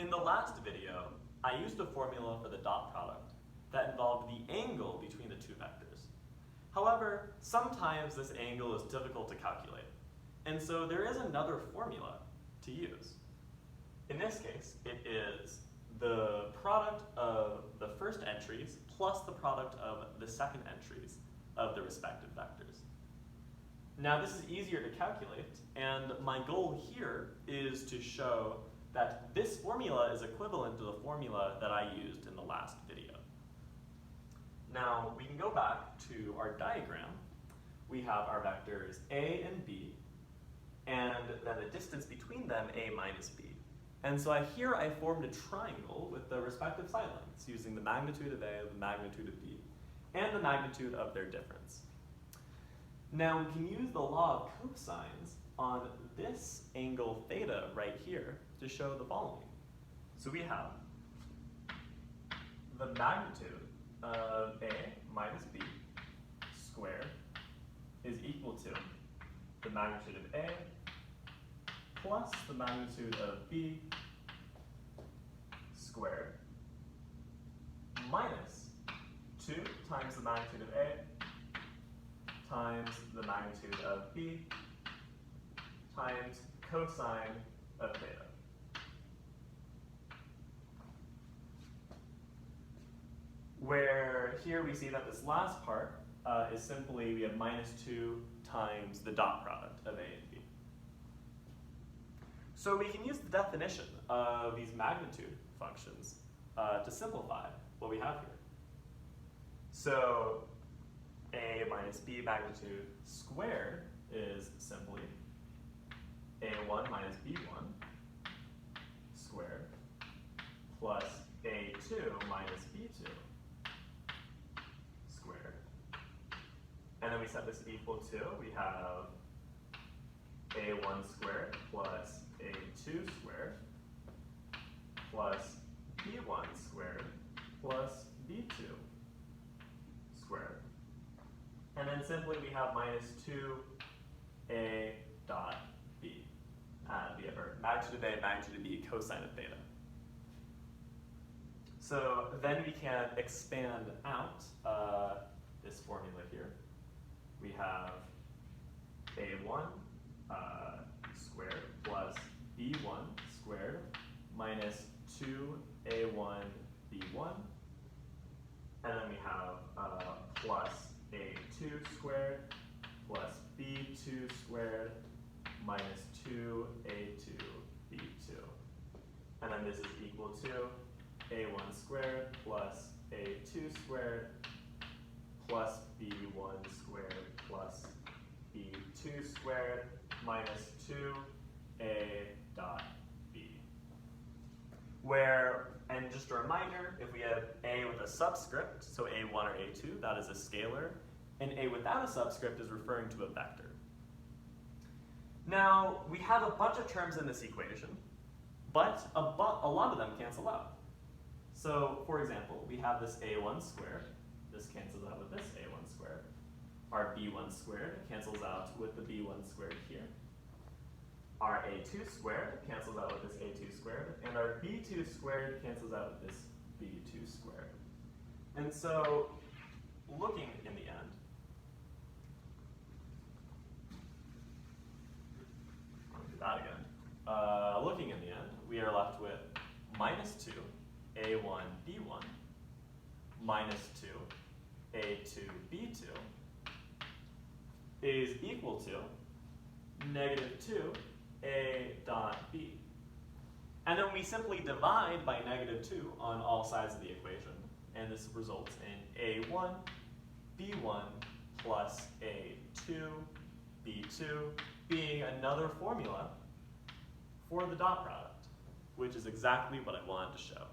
In the last video, I used a formula for the dot product that involved the angle between the two vectors. However, sometimes this angle is difficult to calculate, and so there is another formula to use. In this case, it is the product of the first entries plus the product of the second entries of the respective vectors. Now this is easier to calculate, and my goal here is to show that this formula is equivalent to the formula that I used in the last video. Now we can go back to our diagram. We have our vectors a and b, and then the distance between them a minus b. And so here I formed a triangle with the respective side lengths using the magnitude of a, the magnitude of b, and the magnitude of their difference. Now we can use the law of cosines on this angle theta right here to show the following. So we have the magnitude of a minus b squared is equal to the magnitude of a plus the magnitude of b squared minus 2 times the magnitude of a times the magnitude of b times cosine of theta. Where here we see that this last part is simply we have minus 2 times the dot product of a and b. So we can use the definition of these magnitude functions to simplify what we have here. So a minus b magnitude squared is simply a1 minus b1 squared plus a2 minus b2 squared. And then we set this equal to, we have a1 squared plus a2 squared plus b1 squared plus b2 squared. And then simply we have minus 2a dot b. We have our magnitude of a, magnitude of b, cosine of theta. So then we can expand out this formula here. We have a1 squared plus b1 squared minus 2a1 b1. And then we have plus a2 squared plus b2 squared minus 2a2 b2. And then this is equal to a1 squared plus a2 squared plus b1 squared plus b2 squared minus 2a dot b. Where, and just a reminder, if we have a with a subscript, so a1 or a2, that is a scalar, and a without a subscript is referring to a vector. Now, we have a bunch of terms in this equation, but a lot of them cancel out. So, for example, we have this a1 squared. This cancels out with this a1 squared. Our b1 squared cancels out with the b1 squared here. Our a2 squared cancels out with this a2 squared. And our b2 squared cancels out with this b2 squared. And so, looking in the end, that again. Looking in the end, we are left with minus 2 a1 b1 minus 2 a2 b2 is equal to negative 2 a dot b. And then we simply divide by negative 2 on all sides of the equation, and this results in a1 b1 plus a2 b2 being another formula for the dot product, which is exactly what I wanted to show.